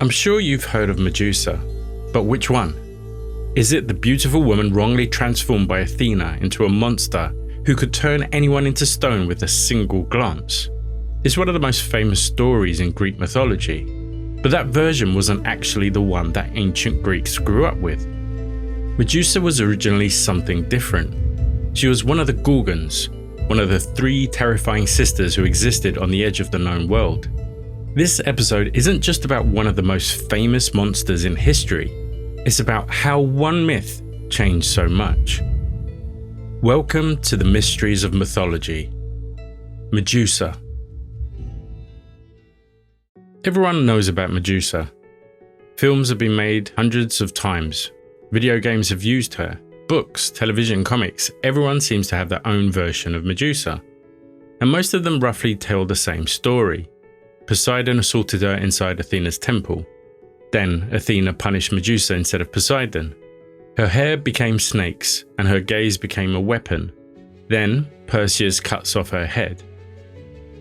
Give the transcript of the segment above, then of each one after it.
I'm sure you've heard of Medusa, but which one? Is it the beautiful woman wrongly transformed by Athena into a monster who could turn anyone into stone with a single glance? It's one of the most famous stories in Greek mythology, but that version wasn't actually the one that ancient Greeks grew up with. Medusa was originally something different. She was one of the Gorgons, one of the 3 terrifying sisters who existed on the edge of the known world. This episode isn't just about one of the most famous monsters in history, it's about how one myth changed so much. Welcome to the mysteries of mythology. Medusa. Everyone knows about Medusa. Films have been made hundreds of times. Video games have used her. Books, television, comics, everyone seems to have their own version of Medusa. And most of them roughly tell the same story. Poseidon assaulted her inside Athena's temple. Then Athena punished Medusa instead of Poseidon. Her hair became snakes and her gaze became a weapon. Then Perseus cuts off her head.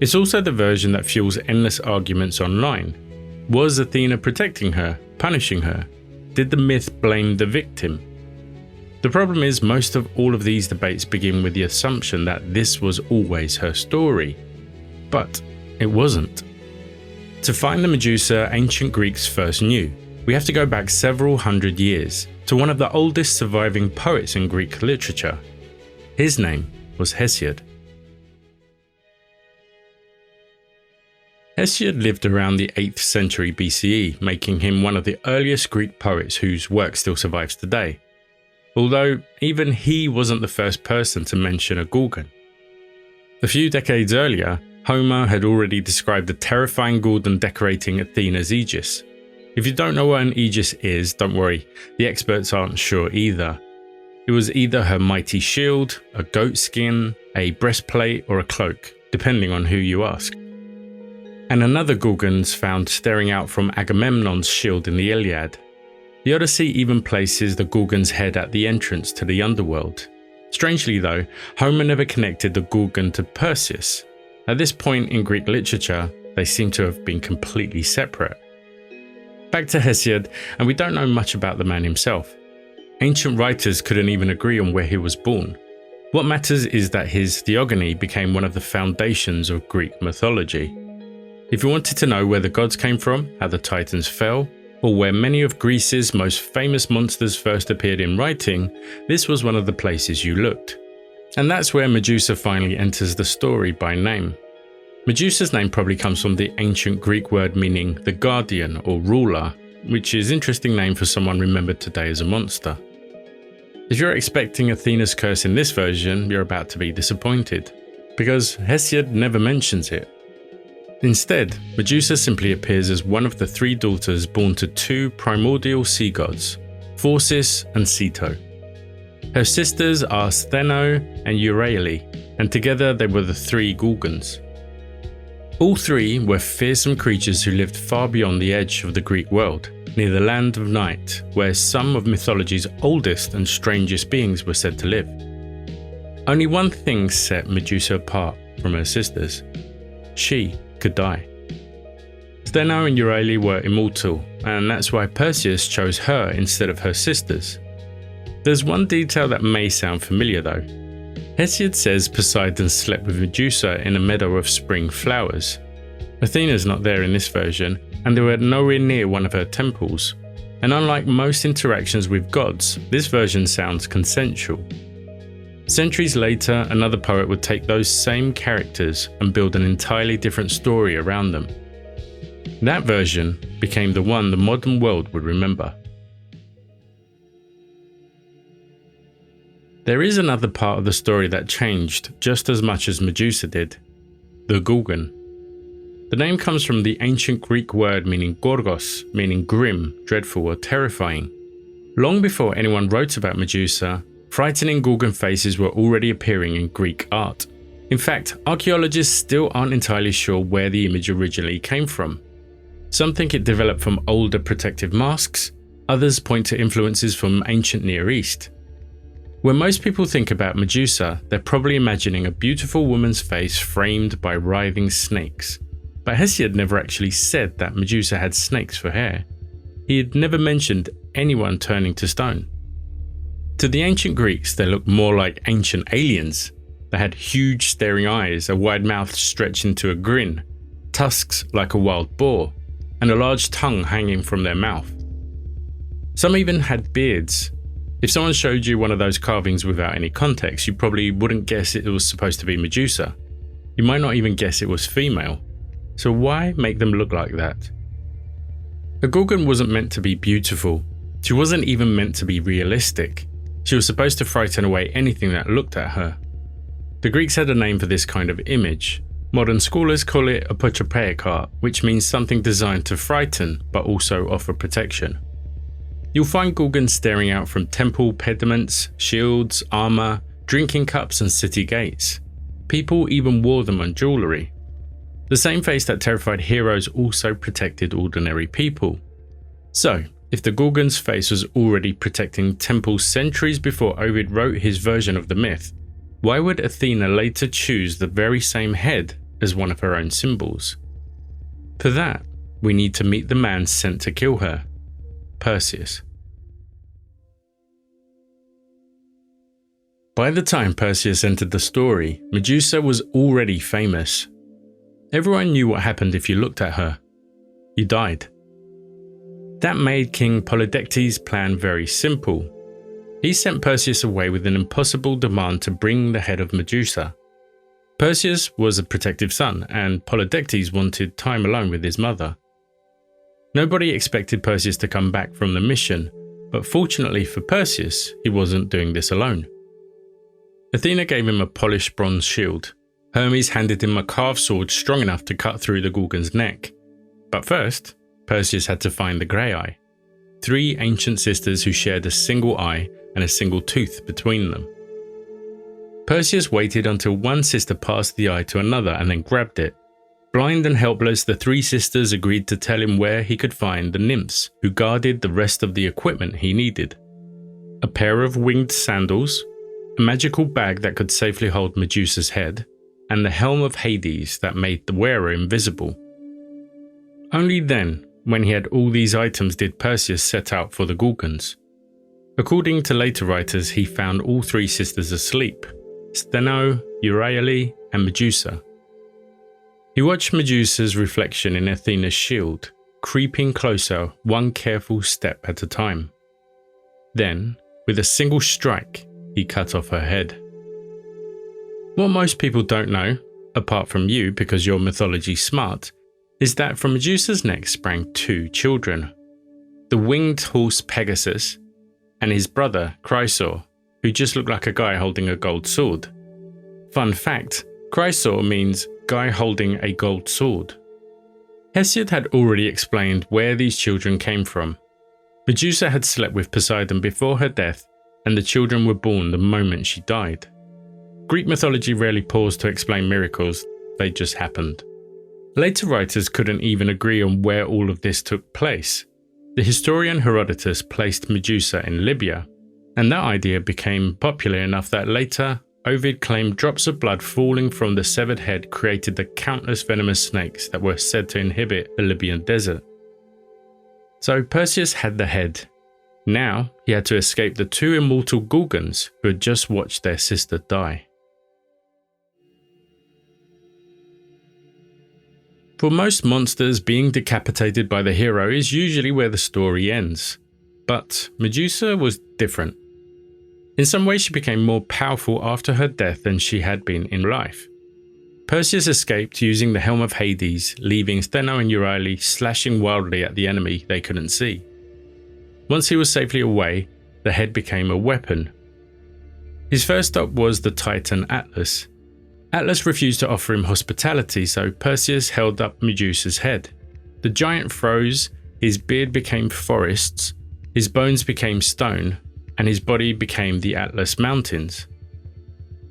It's also the version that fuels endless arguments online. Was Athena protecting her, punishing her? Did the myth blame the victim? The problem is most of all of these debates begin with the assumption that this was always her story. But it wasn't. To find the Medusa ancient Greeks first knew, we have to go back several hundred years to one of the oldest surviving poets in Greek literature. His name was Hesiod. Hesiod lived around the 8th century BCE, making him one of the earliest Greek poets whose work still survives today. Although even he wasn't the first person to mention a Gorgon. A few decades earlier, Homer had already described the terrifying Gorgon decorating Athena's aegis. If you don't know what an aegis is, don't worry, the experts aren't sure either. It was either her mighty shield, a goat skin, a breastplate, or a cloak, depending on who you ask. And another Gorgon's found staring out from Agamemnon's shield in the Iliad. The Odyssey even places the Gorgon's head at the entrance to the underworld. Strangely though, Homer never connected the Gorgon to Perseus. At this point in Greek literature, they seem to have been completely separate. Back to Hesiod, and we don't know much about the man himself. Ancient writers couldn't even agree on where he was born. What matters is that his theogony became one of the foundations of Greek mythology. If you wanted to know where the gods came from, how the Titans fell, or where many of Greece's most famous monsters first appeared in writing, this was one of the places you looked. And that's where Medusa finally enters the story by name. Medusa's name probably comes from the ancient Greek word meaning the guardian or ruler, which is an interesting name for someone remembered today as a monster. If you're expecting Athena's curse in this version, you're about to be disappointed, because Hesiod never mentions it. Instead, Medusa simply appears as one of the 3 daughters born to 2 primordial sea gods, Phorcys and Ceto. Her sisters are Stheno and Euryale, and together they were the 3 Gorgons. All 3 were fearsome creatures who lived far beyond the edge of the Greek world, near the land of night, where some of mythology's oldest and strangest beings were said to live. Only one thing set Medusa apart from her sisters. She could die. Stheno and Euryale were immortal, and that's why Perseus chose her instead of her sisters. There's one detail that may sound familiar though. Hesiod says Poseidon slept with Medusa in a meadow of spring flowers. Athena's not there in this version, and they were nowhere near one of her temples. And unlike most interactions with gods, this version sounds consensual. Centuries later, another poet would take those same characters and build an entirely different story around them. That version became the one the modern world would remember. There is another part of the story that changed just as much as Medusa did: the Gorgon. The name comes from the ancient Greek word meaning Gorgos, meaning grim, dreadful or terrifying. Long before anyone wrote about Medusa, frightening Gorgon faces were already appearing in Greek art. In fact, archaeologists still aren't entirely sure where the image originally came from. Some think it developed from older protective masks, others point to influences from ancient Near East. When most people think about Medusa, they're probably imagining a beautiful woman's face framed by writhing snakes. But Hesiod never actually said that Medusa had snakes for hair. he had never mentioned anyone turning to stone. To the ancient Greeks, they looked more like ancient aliens. They had huge staring eyes, a wide mouth stretched into a grin, tusks like a wild boar, and a large tongue hanging from their mouth. Some even had beards. If someone showed you one of those carvings without any context, you probably wouldn't guess it was supposed to be Medusa. You might not even guess it was female. So why make them look like that? A Gorgon wasn't meant to be beautiful. She wasn't even meant to be realistic. She was supposed to frighten away anything that looked at her. The Greeks had a name for this kind of image. Modern scholars call it a apotropeia, which means something designed to frighten but also offer protection. You'll find Gorgons staring out from temple pediments, shields, armor, drinking cups and city gates. People even wore them on jewelry. The same face that terrified heroes also protected ordinary people. So, if the Gorgon's face was already protecting temples centuries before Ovid wrote his version of the myth, why would Athena later choose the very same head as one of her own symbols? For that, we need to meet the man sent to kill her, Perseus. By the time Perseus entered the story, Medusa was already famous. Everyone knew what happened if you looked at her. You died. That made King Polydectes' plan very simple. He sent Perseus away with an impossible demand to bring the head of Medusa. Perseus was a protective son, and Polydectes wanted time alone with his mother. Nobody expected Perseus to come back from the mission, but fortunately for Perseus, he wasn't doing this alone. Athena gave him a polished bronze shield. Hermes handed him a carved sword strong enough to cut through the Gorgon's neck. But first, Perseus had to find the Grey Eye, 3 ancient sisters who shared a single eye and a single tooth between them. Perseus waited until one sister passed the eye to another and then grabbed it. Blind and helpless, the 3 sisters agreed to tell him where he could find the nymphs who guarded the rest of the equipment he needed. A pair of winged sandals, a magical bag that could safely hold Medusa's head, and the helm of Hades that made the wearer invisible. Only then, when he had all these items, did Perseus set out for the Gorgons. According to later writers, he found all 3 sisters asleep: Steno, Euryale, and Medusa. He watched Medusa's reflection in Athena's shield, creeping closer one careful step at a time. Then, with a single strike, he cut off her head. What most people don't know, apart from you because you're mythology smart, is that from Medusa's neck sprang 2 children, the winged horse Pegasus and his brother Chrysaor, who just looked like a guy holding a gold sword. Fun fact, Chrysaor means guy holding a gold sword. Hesiod had already explained where these children came from. Medusa had slept with Poseidon before her death, and the children were born the moment she died. Greek mythology rarely paused to explain miracles, they just happened. Later writers couldn't even agree on where all of this took place. The historian Herodotus placed Medusa in Libya, and that idea became popular enough that later Ovid claimed drops of blood falling from the severed head created the countless venomous snakes that were said to inhabit the Libyan desert. So Perseus had the head. Now he had to escape the 2 immortal Gorgons who had just watched their sister die. For most monsters, being decapitated by the hero is usually where the story ends. But Medusa was different. In some ways, she became more powerful after her death than she had been in life. Perseus escaped using the helm of Hades, leaving Steno and Euryale slashing wildly at the enemy they couldn't see. Once he was safely away, the head became a weapon. His first stop was the Titan Atlas. Atlas refused to offer him hospitality, so Perseus held up Medusa's head. The giant froze, his beard became forests, his bones became stone, and his body became the Atlas Mountains.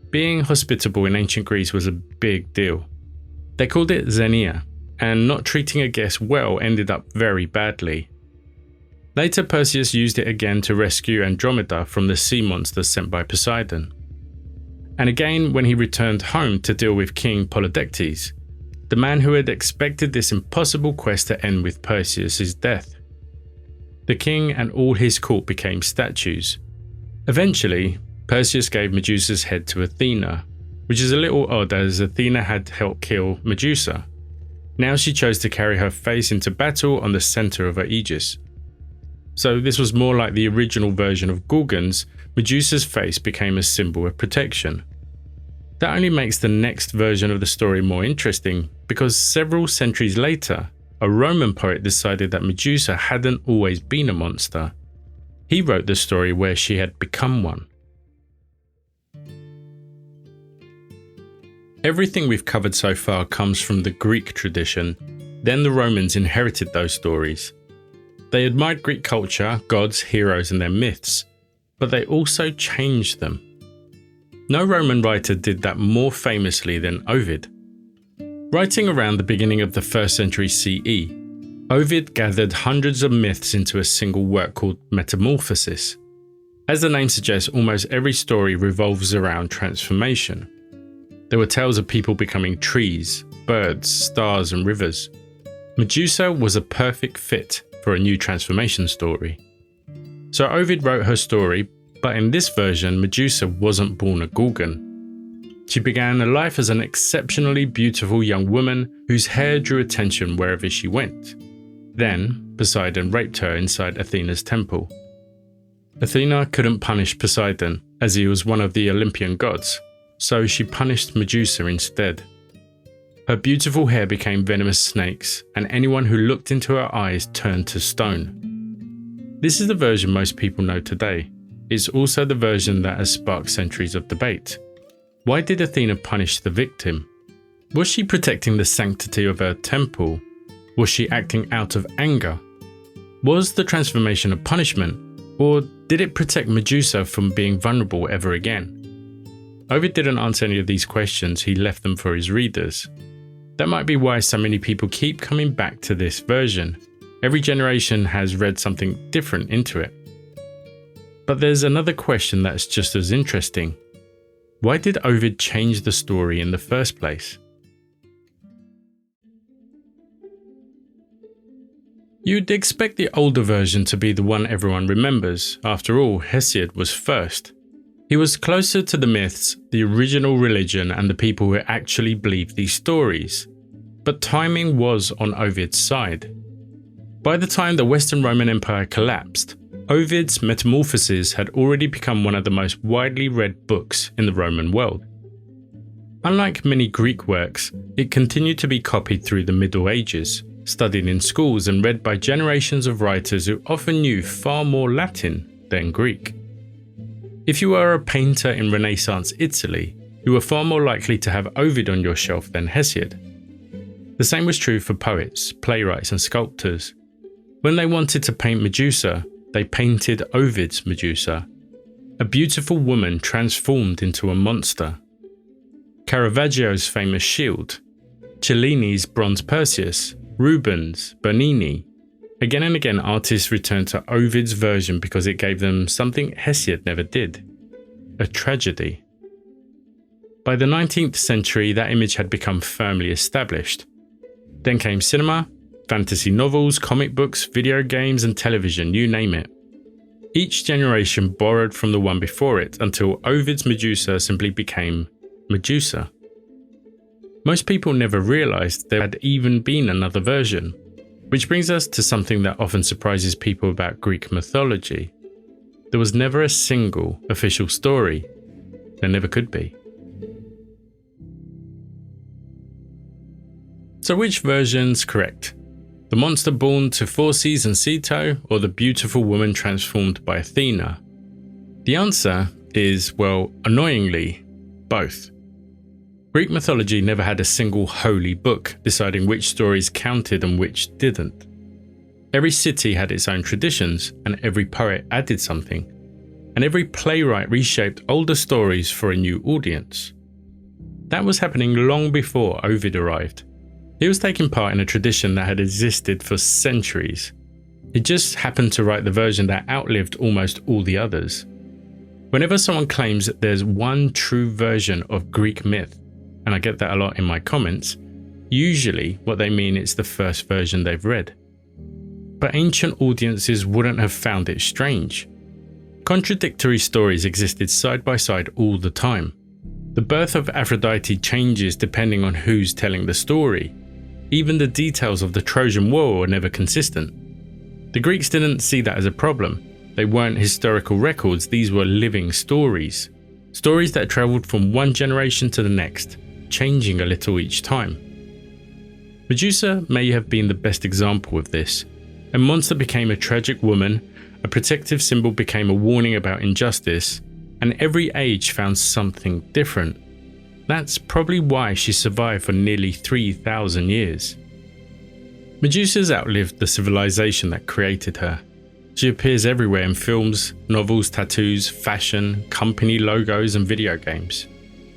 Being hospitable in ancient Greece was a big deal. They called it xenia, and not treating a guest well ended up very badly. Later, Perseus used it again to rescue Andromeda from the sea monsters sent by Poseidon. And again when he returned home to deal with King Polydectes, the man who had expected this impossible quest to end with Perseus' death. The king and all his court became statues. Eventually, Perseus gave Medusa's head to Athena, which is a little odd as Athena had helped kill Medusa. Now she chose to carry her face into battle on the center of her aegis. So this was more like the original version of Gorgons. Medusa's face became a symbol of protection. That only makes the next version of the story more interesting, because several centuries later, a Roman poet decided that Medusa hadn't always been a monster. He wrote the story where she had become one. Everything we've covered so far comes from the Greek tradition. Then the Romans inherited those stories. They admired Greek culture, gods, heroes, and their myths, but they also changed them. No Roman writer did that more famously than Ovid. Writing around the beginning of the 1st century CE, Ovid gathered hundreds of myths into a single work called Metamorphoses. As the name suggests, almost every story revolves around transformation. There were tales of people becoming trees, birds, stars, and rivers. Medusa was a perfect fit for a new transformation story. So Ovid wrote her story, but in this version, Medusa wasn't born a Gorgon. She began a life as an exceptionally beautiful young woman whose hair drew attention wherever she went. Then, Poseidon raped her inside Athena's temple. Athena couldn't punish Poseidon, as he was one of the Olympian gods, so she punished Medusa instead. Her beautiful hair became venomous snakes, and anyone who looked into her eyes turned to stone. This is the version most people know today. It's also the version that has sparked centuries of debate. Why did Athena punish the victim? Was she protecting the sanctity of her temple? Was she acting out of anger? Was the transformation a punishment, or did it protect Medusa from being vulnerable ever again? Ovid didn't answer any of these questions, he left them for his readers. That might be why so many people keep coming back to this version. Every generation has read something different into it. But there's another question that's just as interesting. Why did Ovid change the story in the first place? You'd expect the older version to be the one everyone remembers. After all, Hesiod was first. He was closer to the myths, the original religion, and the people who actually believed these stories. But timing was on Ovid's side. By the time the Western Roman Empire collapsed, Ovid's Metamorphoses had already become one of the most widely read books in the Roman world. Unlike many Greek works, it continued to be copied through the Middle Ages, studied in schools and read by generations of writers who often knew far more Latin than Greek. If you were a painter in Renaissance Italy, you were far more likely to have Ovid on your shelf than Hesiod. The same was true for poets, playwrights, and sculptors. When they wanted to paint Medusa, they painted Ovid's Medusa, a beautiful woman transformed into a monster. Caravaggio's famous shield, Cellini's bronze Perseus, Rubens, Bernini. Again and again, artists returned to Ovid's version because it gave them something Hesiod never did: a tragedy. By the 19th century, that image had become firmly established. Then came cinema, fantasy novels, comic books, video games, and television, you name it. Each generation borrowed from the one before it until Ovid's Medusa simply became Medusa. Most people never realized there had even been another version, which brings us to something that often surprises people about Greek mythology. There was never a single official story. There never could be. So which version's correct? The monster born to Phorcys and Ceto, or the beautiful woman transformed by Athena? The answer is, well, annoyingly, both. Greek mythology never had a single holy book deciding which stories counted and which didn't. Every city had its own traditions, and every poet added something, and every playwright reshaped older stories for a new audience. That was happening long before Ovid arrived. He was taking part in a tradition that had existed for centuries. He just happened to write the version that outlived almost all the others. Whenever someone claims that there's one true version of Greek myth, and I get that a lot in my comments, usually what they mean is the first version they've read. but ancient audiences wouldn't have found it strange. Contradictory stories existed side by side all the time. The birth of Aphrodite changes depending on who's telling the story. Even the details of the Trojan War were never consistent. The Greeks didn't see that as a problem. They weren't historical records, these were living stories. Stories that travelled from one generation to the next, changing a little each time. Medusa may have been the best example of this. A monster became a tragic woman, a protective symbol became a warning about injustice, and every age found something different. That's probably why she survived for nearly 3,000 years. Medusa's outlived the civilization that created her. She appears everywhere in films, novels, tattoos, fashion, company logos, and video games.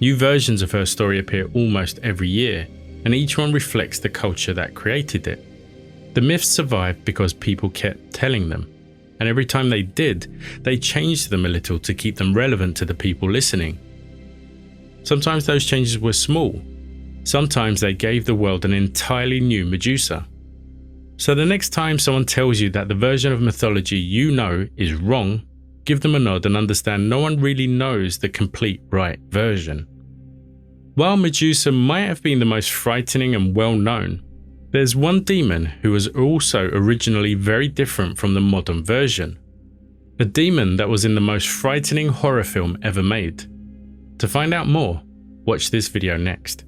New versions of her story appear almost every year, and each one reflects the culture that created it. The myths survived because people kept telling them, and every time they did, they changed them a little to keep them relevant to the people listening. Sometimes those changes were small. Sometimes they gave the world an entirely new Medusa. So the next time someone tells you that the version of mythology you know is wrong, give them a nod and understand no one really knows the complete right version. While Medusa might have been the most frightening and well known, there's one demon who was also originally very different from the modern version. A demon that was in the most frightening horror film ever made. To find out more, watch this video next.